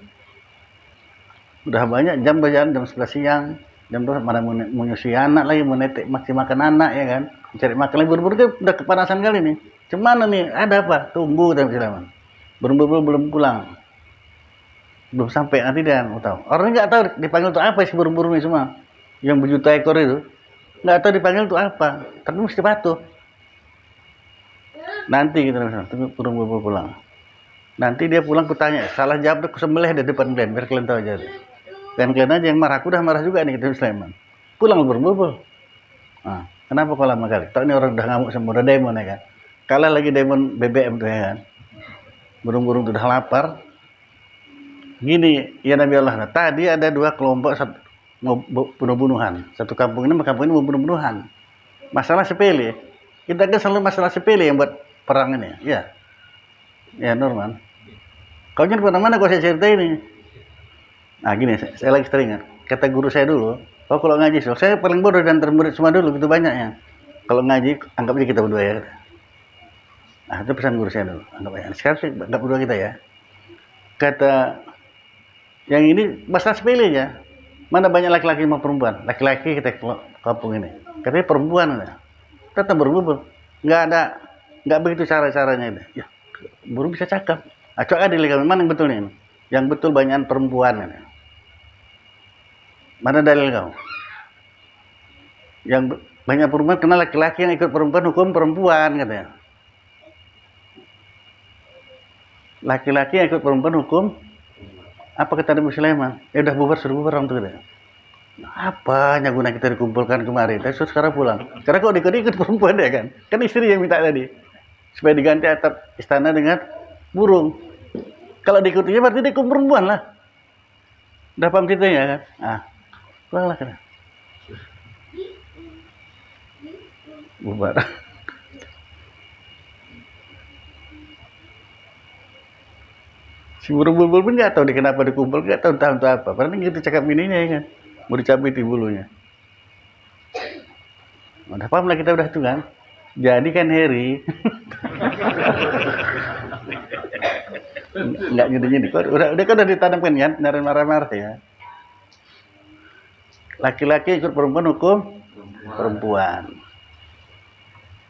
udah banyak, jam berjalan jam 11 siang, jam 12 mana mau nyusi anak lagi, mau netek masih makan anak ya kan, cari makan lagi, burung-burung kan udah kepanasan kali nih, cuman nih ada apa, tunggu tapi silaman burung-burung belum pulang, belum sampai nanti dan tahu orang nggak tahu dipanggil untuk apa sih burung-burung ini semua yang berjuta ekor itu. nggak tahu dipanggil untuk apa, tapi mesti patuh. Nanti kita tunggu burung bulbul pulang. Nanti dia pulang, kutanya, salah jawab, aku sembelih di depan kalian, biar kalian tahu aja. Dan kalian aja yang marah, aku udah marah juga nih kita Sulaiman. Pulang burung bulbul. Nah, kenapa kau lama kali? Tahu ini orang udah ngamuk sama udah demon ya kan? Kalah lagi demon BBM tuh ya kan? Burung-burung udah lapar. Gini, ya Nabi Allah. Nah, tadi ada dua kelompok mau bunuh-bunuhan. Satu kampung ini mau bunuh-bunuhan. Masalah sepele. Kita kan selalu masalah sepele yang buat perang ini. Ya, ya Norman. Kau jangan kemana-mana kau saya cerita ini. Nah gini, saya lagi teringat. Kata guru saya dulu, oh kalau ngaji, saya paling bodoh dan termurid semua dulu, gitu banyaknya. Kalau ngaji, anggap aja kita berdua ya. Nah itu pesan guru saya dulu, anggap aja. Sekarang sih anggap berdua kita ya. Kata, yang ini masalah sepele ya. Mana banyak laki-laki sama perempuan? Laki-laki kita kampung ini. Katanya perempuan, tetap berbubur. Nggak begitu cara-caranya. Ya, burung bisa cakap. Acok adil kami, mana yang betul nih? Yang betul banyak perempuan. Mana dalil kau? Yang banyak perempuan, kena laki-laki yang ikut perempuan, hukum perempuan katanya. Laki-laki yang ikut perempuan, hukum apa kata Nabi Sulaiman? Ya udah bubar, suruh bubar orang tuh katanya. Apanya guna kita dikumpulkan kemarin? Tapi sekarang pulang. Karena kok ikut perempuan ya kan? Kan istri yang minta tadi supaya diganti atap istana dengan burung. Kalau diikutinya berarti dia perempuan lah. Udah paham ceritanya kan? Ah, pulanglah kan. Bubar. Si burung-bulbul pun nggak tahu dia kenapa dikumpul, nggak tahu entah untuk apa. Padahal gitu cakap bininya ya kan, mau dicabiti bulunya. Udah paham lah kita udah tuh kan. Jadi kan Harry nggak nyuduh-nyuduh. Udah kan udah ditanamkan kan, nari marah-marah ya. Laki-laki ikut perempuan, hukum perempuan.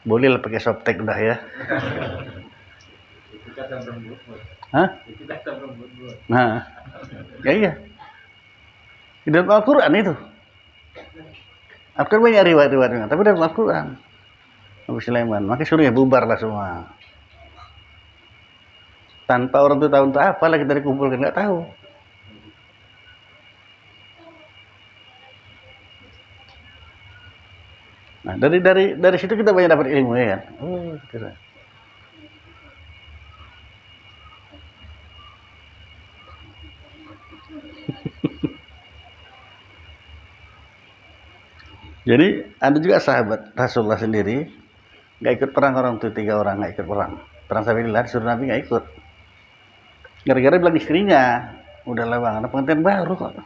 Boleh lah pakai softtek udah ya. Itu kata berembut. Hah? Itu kata berembut. Nah, ya iya. Di dalam Al-Quran itu. Al-Quran banyak riwayat-riwayatnya, tapi dalam Al-Quran. Nabi Sulaiman, makanya suruh ya bubar lah semua. Tanpa orang itu tahu untuk apa lah kita dikumpulkan, nggak tahu. Nah, dari situ kita banyak dapat ilmu ya kan. Oh, gitu. Jadi ada juga sahabat Rasulullah sendiri nggak ikut perang, orang tuh 3 orang nggak ikut perang sabilillah, disuruh Nabi nggak ikut. Gara-gara bilang istrinya, udahlah bang, ada pengantin baru kok.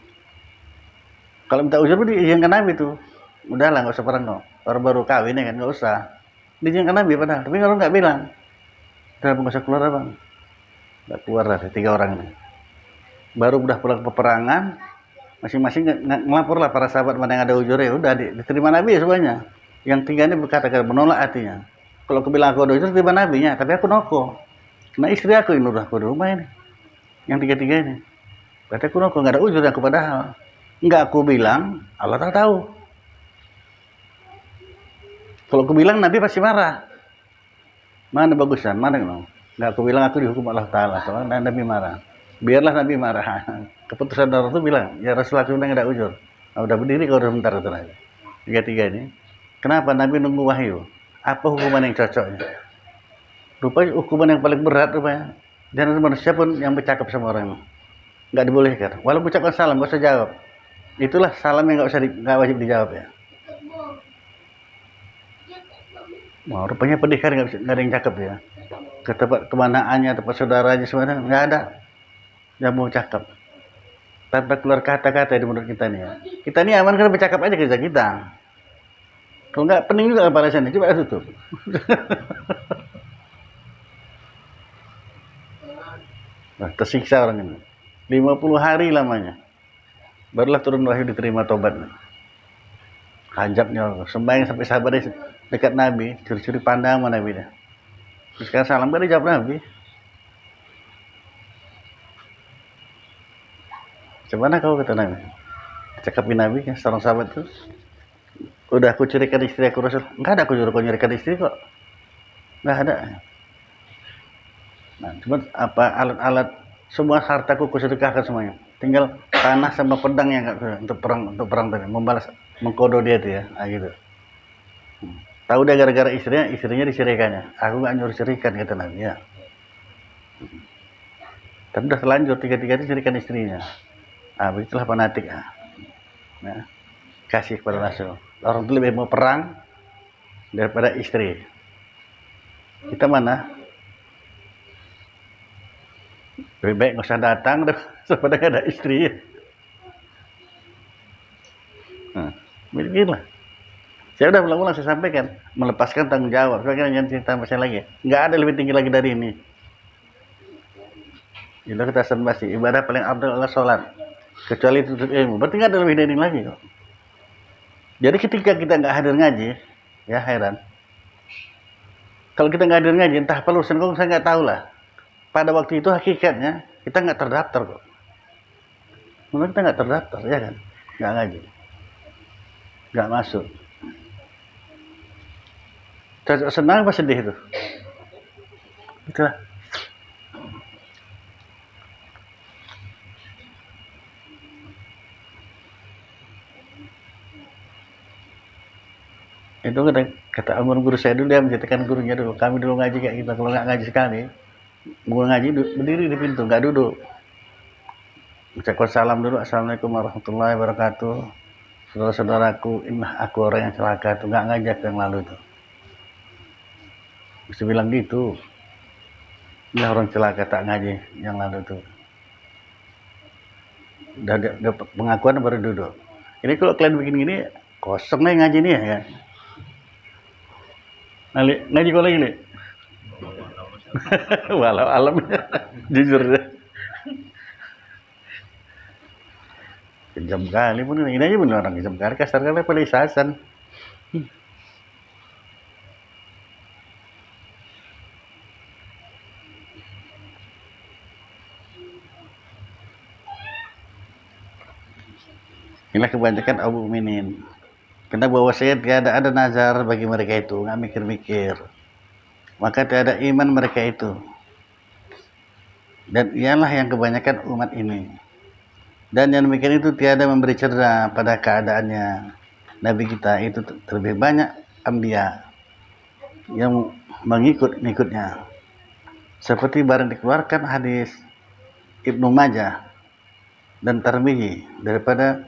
Kalau minta uzur diizinkan Nabi tuh, udahlah nggak usah perang kok. Orang baru kawin ya kan, nggak usah. Diizinkan Nabi padahal, tapi kalau nggak bilang, udah nggak usah keluar bang. Nggak keluar lah 3 orang ini. Baru udah pulang peperangan, masing-masing ngelapor lah para sahabat mana yang ada ujur ya udah diterima Nabi ya semuanya. Yang 3 ini berkata menolak hatinya. Kalau aku bilang aku ada ujur terima Nabinya, tapi aku noko. Nah istri aku ini udah aku di rumah ini. Yang 3 ini. Berarti aku noko, nggak ada ujur aku padahal. Nggak aku bilang, Allah tahu. Kalau aku bilang Nabi pasti marah. Mana bagusan, mana nggak aku bilang aku dihukum Allah Ta'ala. Kalau Nabi marah, biarlah Nabi marah. Keputusan Allah itu bilang, ya Rasulullah sudah nggak ada ujur. Nah, udah berdiri kalau udah bentar itu aja. 3 ini. Kenapa Nabi nunggu wahyu? Apa hukuman yang cocoknya? Rupanya hukuman yang paling berat rupanya. Dan manusia pun yang bercakap sama orang nggak dibolehkan. Walaupun ucapkan salam, nggak usah jawab. Itulah salam yang nggak wajib dijawab ya. Wah, rupanya pedih kan nggak ada yang cakap ya. Ke tempat kemanaannya, tempat saudaranya semuanya nggak ada yang mau cakap. Tanpa keluar kata-kata di mulut kita nih ya. Kita nih aman kan bercakap aja kerja kita. Kalau nggak pening juga balasannya, coba tutup. Nah, tersiksa orang ini. 50 hari lamanya. Barulah turun wahyu diterima tobatnya. Hajabnya, sembahyang sampai sahabatnya dekat Nabi, curi-curi pandang sama Nabi dah. Terus sekarang salam kan dijawab Nabi. Gimana kau kata Nabi? Cakapin Nabi kan seorang sahabat tuh. Udah aku curikan istri aku Rasul. Enggak ada aku suruh nyurikan istri kok. Enggak ada. Nah, cuma apa alat-alat semua hartaku kusedekahkan semuanya. Tinggal panah sama pedang yang enggak untuk perang tadi, membalas mengkodo dia tuh ya. Nah, gitu. Tahu dia gara-gara istrinya disirikannya. Aku enggak nyuruh sirikan kata Nabi ya. Tapi udah terlanjur tiga-tiga itu sirikan istrinya. Ah, begitulah fanatik ya. Nah, kasih kepada Rasul. Orang itu lebih mau perang daripada istri. Kita mana? Lebih baik nggak usah datang daripada nggak ada istri. Nah, begitulah. Saya udah ulang-ulang saya sampaikan, melepaskan tanggung jawab. Soalnya jangan cerita masih lagi. Nggak ada lebih tinggi lagi dari ini. Itu kita sembahsi. Ibadah paling abdul adalah sholat. Kecuali tuntut ilmu. Berarti nggak ada lebih dari ini lagi kok. Jadi ketika kita nggak hadir ngaji, ya heran. Kalau kita nggak hadir ngaji, entah apa urusan kok saya nggak tahu lah. Pada waktu itu hakikatnya kita nggak terdaftar kok. Memang kita nggak terdaftar, ya kan? Nggak ngaji, nggak masuk. Senang apa sedih itu? Itulah. Itu kata almarhum guru saya dulu, dia menceritakan gurunya dulu, kami dulu ngaji kayak gitu, kalau nggak ngaji sekali mau ngaji berdiri di pintu, nggak duduk, ucapkan salam dulu, assalamualaikum warahmatullahi wabarakatuh, saudara-saudaraku, aku orang yang celaka tuh, nggak ngajak yang lalu tuh, bisa bilang gitu, ini orang celaka tak ngaji yang lalu tuh, udah dapat pengakuan baru duduk. Ini kalau kalian bikin gini kosong nih ngaji nih ya kan. Ngaji kok lagi nih? Walau alam jujur deh. Kejam kali pun ini aja bener orang kejam kali, kasar kali pada isasan. Inilah kebanyakan Abu Minin. Karena bahwa saya tiada ada nazar bagi mereka itu, nggak mikir-mikir. Maka tiada iman mereka itu. Dan ialah yang kebanyakan umat ini. Dan yang demikian itu tiada memberi cerah pada keadaannya. Nabi kita itu terlebih banyak anbiya yang mengikutnya. Seperti barang dikeluarkan hadis Ibnu Majah dan Tirmidzi daripada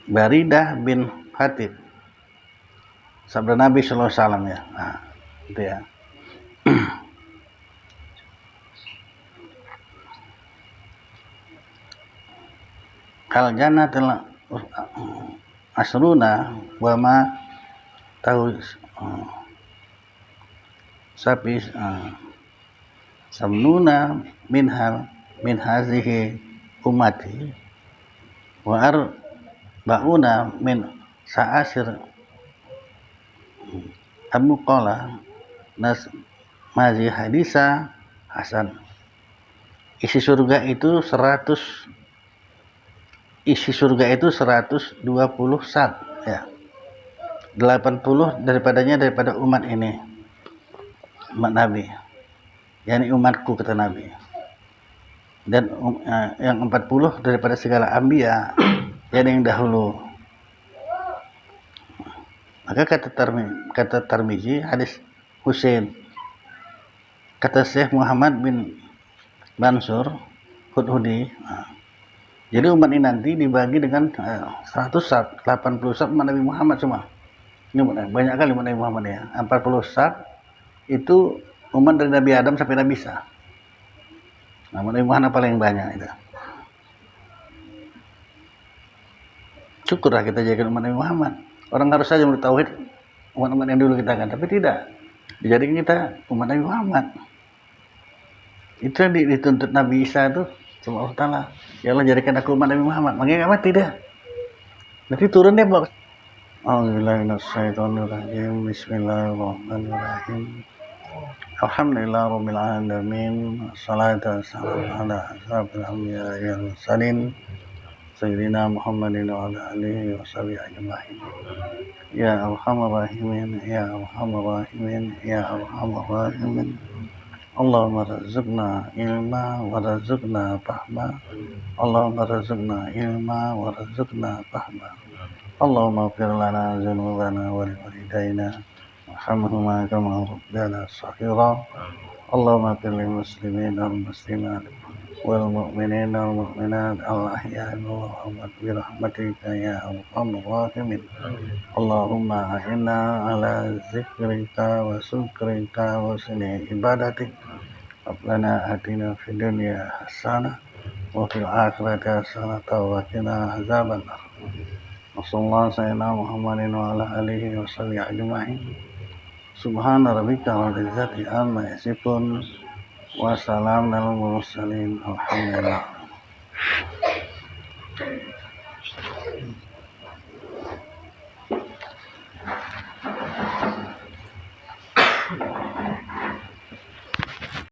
Baridah bin Hatib, sabda Nabi Sallallahu Alaihi Wasallam ya. Nah, itu ya. Kal jannatul asruna wa ma tahu sapi samnuna min hazihi umati wa arba'una min sa'asir Abu Qala nas mazi hadisa hasan. Isi surga itu 120 sab ya. 80 daripada umat ini, umat Nabi, yakni umatku kata Nabi. Dan yang 40 daripada segala anbiya, yakni yang dahulu. Maka kata Tirmidzi hadis Husain, kata Syekh Muhammad bin Mansur Hudhudi, jadi umat ini nanti dibagi dengan 100 sab, 80 sab umat Nabi Muhammad semua. Ini banyak kali umat Nabi Muhammad ya. 40 sab itu umat dari Nabi Adam sampai Nabi Isa. Nah, umat Nabi Muhammad paling banyak itu. Syukurlah kita jadikan umat Nabi Muhammad. Orang harus saja menurut tauhid umat-umat yang dulu kita kan, tapi tidak. Dijadikan kita umat Nabi Muhammad. Itu yang dituntut Nabi Isa itu sama Allah Ta'ala. Ya Allah jadikan aku umat Nabi Muhammad. Makanya nggak mati dah. Nanti turun deh bos. A'udzubillahiminasyaitonirrajim. Bismillahirrahmanirrahim. Alhamdulillahirabbil alamin. Wassalatu wassalamu ala asyrofil anbiya'i wal mursalin. سيدنا محمد وعلى آله وصحبه أجمعين يا أرحم الراحمين يا أرحم الراحمين يا أرحم الراحمين اللهم رزقنا علما ورزقنا فهما اللهم رزقنا علما ورزقنا فهما اللهم اغفر لنا ذنوبنا ولوالدينا وارحمهما كما ربنا صغيرا اللهم اغفر للمسلمين والمسلمات والمؤمنين والمؤمنات الأحياء والأموات برحمتك يا أرحم الراحمين اللهم أعنا على ذكرك وشكرك وحسن عبادتك ربنا آتنا في الدنيا حسنة وفي الآخرة حسنة وقنا عذاب النار وصلى الله سيدنا محمد وعلى آله وصحبه أجمعين سبحان ربك رب العزة عما يصفون وسلام على المرسلين الحمد لله